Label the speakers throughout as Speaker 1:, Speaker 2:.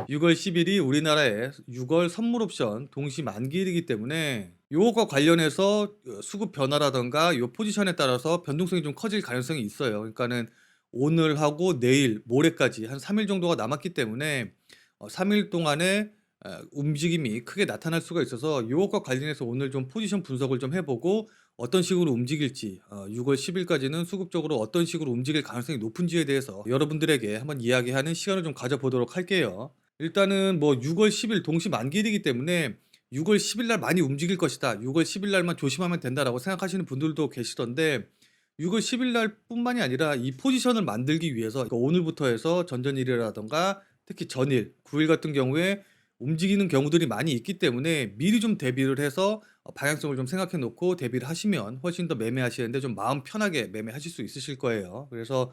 Speaker 1: 6월 10일이 우리나라의 6월 선물 옵션 동시 만기일이기 때문에 요것과 관련해서 수급 변화라든가 요 포지션에 따라서 변동성이 좀 커질 가능성이 있어요. 그러니까는 오늘하고 내일, 모레까지 한 3일 정도가 남았기 때문에 3일 동안에 움직임이 크게 나타날 수가 있어서 요것과 관련해서 오늘 좀 포지션 분석을 좀 해보고 어떤 식으로 움직일지 6월 10일까지는 수급적으로 어떤 식으로 움직일 가능성이 높은지에 대해서 여러분들에게 한번 이야기하는 시간을 좀 가져보도록 할게요. 일단은 뭐 6월 10일 동시 만기일이기 때문에 6월 10일 날 많이 움직일 것이다. 6월 10일 날만 조심하면 된다라고 생각하시는 분들도 계시던데 6월 10일 날뿐만이 아니라 이 포지션을 만들기 위해서 그러니까 오늘부터 해서 전전일이라던가 특히 전일, 9일 같은 경우에 움직이는 경우들이 많이 있기 때문에 미리 좀 대비를 해서 방향성을 좀 생각해 놓고 대비를 하시면 훨씬 더 매매하시는데 좀 마음 편하게 매매하실 수 있으실 거예요. 그래서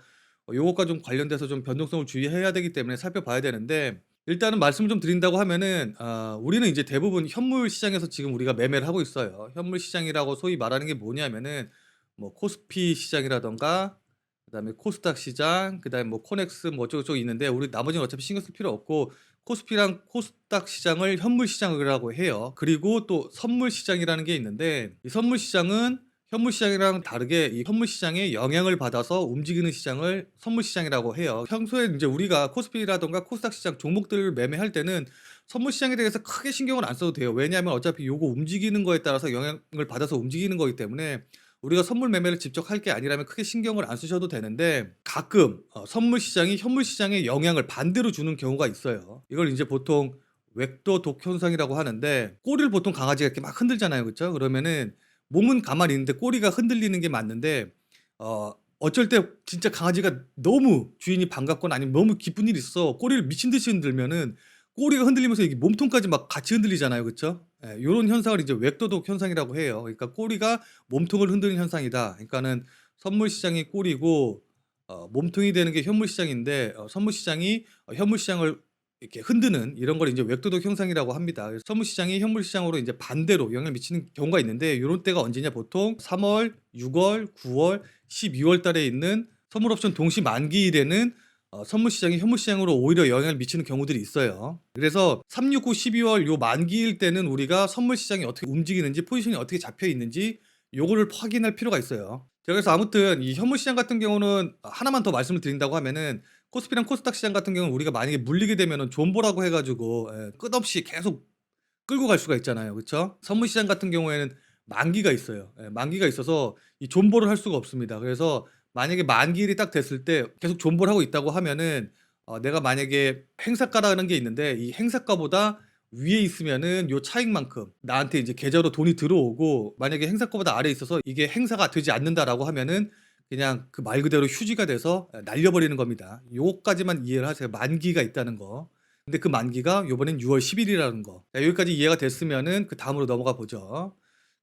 Speaker 1: 요것과 좀 관련돼서 좀 변동성을 주의해야 되기 때문에 살펴봐야 되는데 일단은 말씀을 좀 드린다고 하면은 우리는 이제 대부분 현물 시장에서 지금 우리가 매매를 하고 있어요. 현물 시장이라고 소위 말하는 게 뭐냐면은 뭐 코스피 시장이라든가 그다음에 코스닥 시장, 그다음에 뭐 코넥스 뭐 어쩌고저쩌고 있는데 우리 나머지는 어차피 신경 쓸 필요 없고 코스피랑 코스닥 시장을 현물 시장이라고 해요. 그리고 또 선물 시장이라는 게 있는데 이 선물 시장은 현물 시장이랑 다르게 이 현물 시장에 영향을 받아서 움직이는 시장을 선물 시장이라고 해요. 평소에 이제 우리가 코스피라든가 코스닥 시장 종목들을 매매할 때는 선물 시장에 대해서 크게 신경을 안 써도 돼요. 왜냐하면 어차피 요거 움직이는 거에 따라서 영향을 받아서 움직이는 거기 때문에 우리가 선물 매매를 직접 할 게 아니라면 크게 신경을 안 쓰셔도 되는데 가끔 선물 시장이 현물 시장에 영향을 반대로 주는 경우가 있어요. 이걸 이제 보통 웩도 독 현상이라고 하는데 꼬리를 보통 강아지가 이렇게 막 흔들잖아요. 그쵸? 그러면은 몸은 가만히 있는데 꼬리가 흔들리는 게 맞는데 어쩔 때 진짜 강아지가 너무 주인이 반갑거나 아니면 너무 기쁜 일이 있어서 꼬리를 미친 듯이 흔들면은 꼬리가 흔들리면서 이게 몸통까지 막 같이 흔들리잖아요. 그쵸? 예, 요런 현상을 이제 웩도독 현상이라고 해요. 그러니까 꼬리가 몸통을 흔드는 현상이다. 그러니까는 선물 시장이 꼬리고 몸통이 되는 게 현물 시장인데 선물 시장이 현물 시장을 이렇게 흔드는 이런 걸 이제 웩도독 현상이라고 합니다. 그래서 선물 시장이 현물 시장으로 이제 반대로 영향을 미치는 경우가 있는데 요런 때가 언제냐 보통 3월, 6월, 9월, 12월 달에 있는 선물 옵션 동시 만기일에는 선물 시장이 현물 시장으로 오히려 영향을 미치는 경우들이 있어요. 그래서 3, 6, 9, 12월 요 만기일 때는 우리가 선물 시장이 어떻게 움직이는지 포지션이 어떻게 잡혀 있는지 요거를 확인할 필요가 있어요. 자, 그래서 아무튼 이 현물 시장 같은 경우는 하나만 더 말씀을 드린다고 하면은 코스피랑 코스닥 시장 같은 경우는 우리가 만약에 물리게 되면은 존버라고 해 가지고 끝없이 계속 끌고 갈 수가 있잖아요. 그쵸? 선물 시장 같은 경우에는 만기가 있어요. 만기가 있어서 이 존버를 할 수가 없습니다. 그래서 만약에 만기일이 딱 됐을 때 계속 존버를 하고 있다고 하면은 내가 만약에 행사가라는 게 있는데 이 행사가보다 위에 있으면은 요 차익만큼 나한테 이제 계좌로 돈이 들어오고 만약에 행사가보다 아래에 있어서 이게 행사가 되지 않는다라고 하면은 그냥 그 말 그대로 휴지가 돼서 날려버리는 겁니다. 요거까지만 이해를 하세요. 만기가 있다는 거. 근데 그 만기가 요번엔 6월 10일 이라는 거. 자, 여기까지 이해가 됐으면은 그다음으로 넘어가 보죠.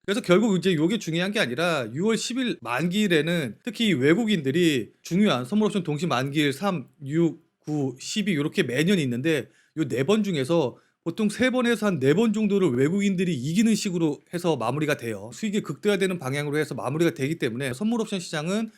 Speaker 1: 그래서 결국 이제 요게 중요한 게 아니라 6월 10일 만기일에는 특히 외국인들이 중요한 선물 옵션 동시 만기일 3, 6, 9, 12 요렇게 매년 있는데 요 4번 중에서 보통 3번에서 한 4번 정도를 외국인들이 이기는 식으로 해서 마무리가 돼요. 수익이 극대화되는 방향으로 해서 마무리가 되기 때문에 선물 옵션 시장은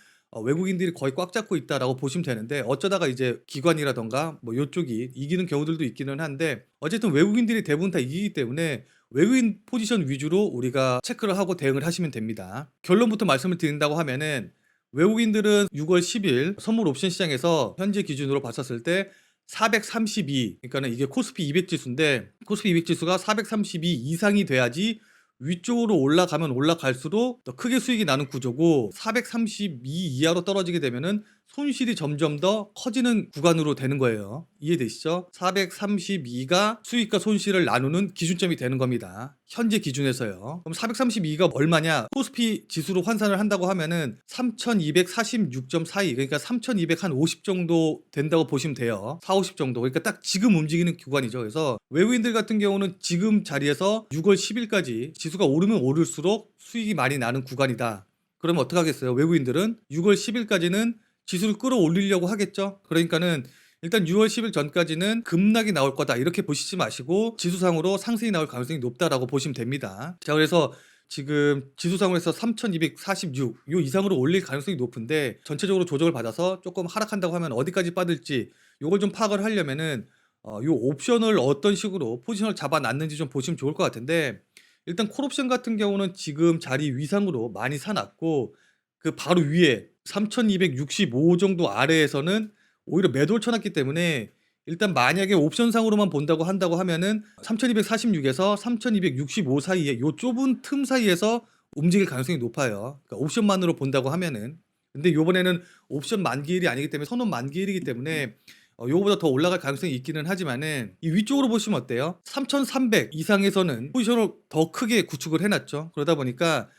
Speaker 1: 외국인들이 거의 꽉 잡고 있다라고 보시면 되는데 어쩌다가 이제 기관이라든가 뭐 요쪽이 이기는 경우들도 있기는 한데 어쨌든 외국인들이 대부분 다 이기기 때문에 외국인 포지션 위주로 우리가 체크를 하고 대응을 하시면 됩니다. 결론부터 말씀을 드린다고 하면은 외국인들은 6월 10일 선물 옵션 시장에서 현재 기준으로 봤었을 때 432, 그러니까는 이게 코스피 200 지수인데 코스피 200 지수가 432 이상이 돼야지 위쪽으로 올라가면 올라갈수록 더 크게 수익이 나는 구조고 432 이하로 떨어지게 되면은 손실이 점점 더 커지는 구간으로 되는 거예요. 이해되시죠? 432가 수익과 손실을 나누는 기준점이 되는 겁니다. 현재 기준에서요. 그럼 432가 얼마냐? 코스피 지수로 환산을 한다고 하면은 3246.42, 그러니까 3250 정도 된다고 보시면 돼요. 4, 50 정도. 그러니까 딱 지금 움직이는 구간이죠. 그래서 외국인들 같은 경우는 지금 자리에서 6월 10일까지 지수가 오르면 오를수록 수익이 많이 나는 구간이다. 그러면 어떡하겠어요? 외국인들은 6월 10일까지는 지수를 끌어올리려고 하겠죠. 그러니까는 일단 6월 10일 전까지는 급락이 나올 거다 이렇게 보시지 마시고 지수상으로 상승이 나올 가능성이 높다라고 보시면 됩니다. 자, 그래서 지금 지수상으로 해서 3246 요 이상으로 올릴 가능성이 높은데 전체적으로 조정을 받아서 조금 하락한다고 하면 어디까지 빠질지 요걸 좀 파악을 하려면은 요 옵션을 어떤 식으로 포지션을 잡아 놨는지 좀 보시면 좋을 것 같은데, 일단 콜옵션 같은 경우는 지금 자리 위상으로 많이 사 놨고 그 바로 위에 3,265 정도 아래에서는 오히려 매도를 쳐 놨기 때문에, 일단 만약에 옵션상으로만 본다고 한다고 하면은 3,246 에서 3,265 사이에 요 좁은 틈 사이에서 움직일 가능성이 높아요. 그러니까 옵션만으로 본다고 하면은. 근데 요번에는 옵션 만기일이 아니기 때문에 선언 만기일이기 때문에 요거보다 더 올라갈 가능성이 있기는 하지만은, 이 위쪽으로 보시면 어때요? 3,300 이상에서는 포지션을 더 크게 구축을 해 놨죠. 그러다 보니까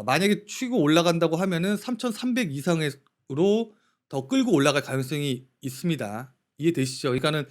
Speaker 1: 만약에 치고 올라간다고 하면은 3,300 이상으로 더 끌고 올라갈 가능성이 있습니다. 이해되시죠? 그러니까는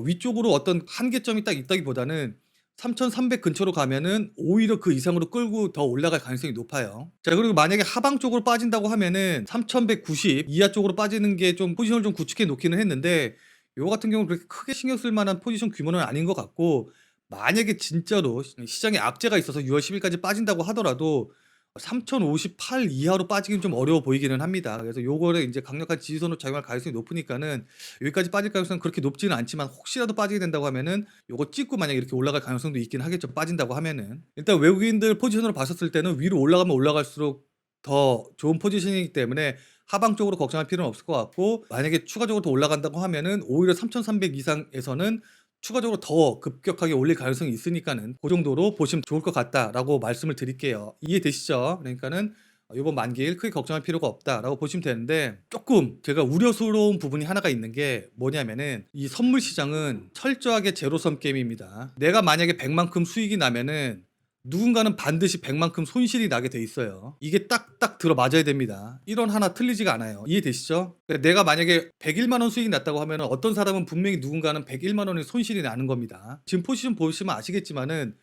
Speaker 1: 위쪽으로 어떤 한계점이 딱 있다기보다는 3,300 근처로 가면은 오히려 그 이상으로 끌고 더 올라갈 가능성이 높아요. 자, 그리고 만약에 하방 쪽으로 빠진다고 하면은 3,190 이하 쪽으로 빠지는 게 좀 포지션을 좀 구축해 놓기는 했는데, 요거 같은 경우는 그렇게 크게 신경 쓸 만한 포지션 규모는 아닌 것 같고, 만약에 진짜로 시장에 악재가 있어서 6월 10 일까지 빠진다고 하더라도 3,058 이하로 빠지기는 좀 어려워 보이기는 합니다. 그래서 요거를 인제 강력한 지지선으로 작용할 가능성이 높으니까는, 여기까지 빠질 가능성은 그렇게 높지는 않지만 혹시라도 빠지게 된다고 하면은 요거 찍고 만약에 이렇게 올라갈 가능성도 있긴 하겠죠, 빠진다고 하면은. 일단 외국인들 포지션으로 봤었을 때는 위로 올라가면 올라갈수록 더 좋은 포지션이기 때문에 하방 쪽으로 걱정할 필요는 없을 것 같고, 만약에 추가적으로 더 올라간다고 하면은 오히려 3,300 이상에서는 추가적으로 더 급격하게 올릴 가능성이 있으니까는 고 정도로 보시면 좋을 것 같다라고 말씀을 드릴게요. 이해되시죠? 그러니까는 요번 만기일 크게 걱정할 필요가 없다라고 보시면 되는데, 쪼끔 제가 우려스러운 부분이 하나가 있는 게 뭐냐면은, 이 선물 시장은 철저하게 제로섬 게임입니다. 내가 만약에 100 만큼 수익이 나면은 누군가는 반드시 100 만큼 손실이 나게 돼 있어요. 이게 딱딱 들어맞아야 됩니다. 1 원 하나 틀리지가 않아요. 이해되시죠? 그러니까 내가 만약에 101만 원 수익이 났다고 하면은 어떤 사람은 분명히 누군가는 101만 원의 손실이 나는 겁니다. 지금 포지션 보시면 아시겠지만은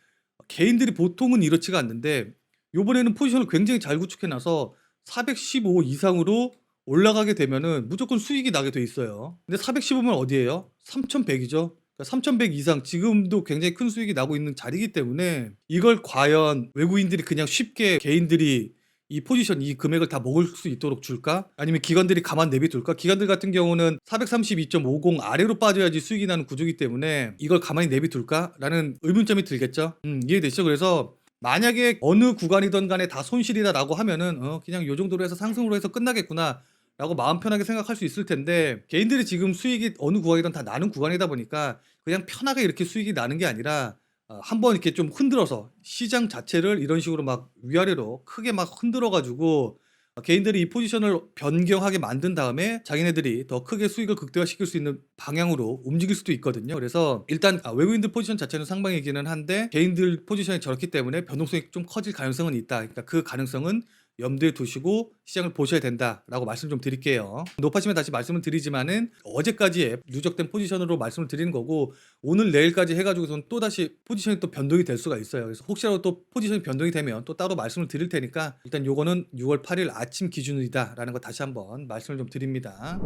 Speaker 1: 개인들이 보통은 이렇지가 않는데, 요번에는 포지션을 굉장히 잘 구축해 놔서 415 이상으로 올라가게 되면은 무조건 수익이 나게 돼 있어요. 근데 415면 어디예요? 3,100이죠. 그러니까 3,100 이상, 지금도 굉장히 큰 수익이 나고 있는 자리이기 때문에, 이걸 과연 외국인들이 그냥 쉽게 개인들이 이 포지션 이 금액을 다 먹을 수 있도록 줄까? 아니면 기관들이 가만 내비둘까? 기관들 같은 경우는 432.50 아래로 빠져야지 수익이 나는 구조이기 때문에 이걸 가만히 내비둘까라는 의문점이 들겠죠. 이해되시죠? 그래서 만약에 어느 구간이든 간에 다 손실이다라고 하면은 그냥 요 정도로 해서 상승으로 해서 끝나겠구나 라고 마음 편하게 생각할 수 있을 텐데, 개인들이 지금 수익이 어느 구간이든 다 나는 구간이다 보니까 그냥 편하게 이렇게 수익이 나는 게 아니라, 한번 이렇게 좀 흔들어서 시장 자체를 이런 식으로 막 위아래로 크게 막 흔들어 가지고 개인들이 이 포지션을 변경하게 만든 다음에 자기네들이 더 크게 수익을 극대화시킬 수 있는 방향으로 움직일 수도 있거든요. 그래서 일단 외국인들 포지션 자체는 상방이기는 한데 개인들 포지션이 저렇기 때문에 변동성이 좀 커질 가능성은 있다. 그러니까 그 가능성은 염두에 두시고 시장을 보셔야 된다라고 말씀 좀 드릴게요. 높아지면 다시 말씀을 드리지만은 어제까지의 누적된 포지션으로 말씀을 드리는 거고, 오늘 내일까지 해가지고선 또 다시 포지션이 또 변동이 될 수가 있어요. 그래서 혹시라도 또 포지션이 변동이 되면 또 따로 말씀을 드릴 테니까, 일단 요거는 6월 8일 아침 기준이다라는 거 다시 한번 말씀을 좀 드립니다.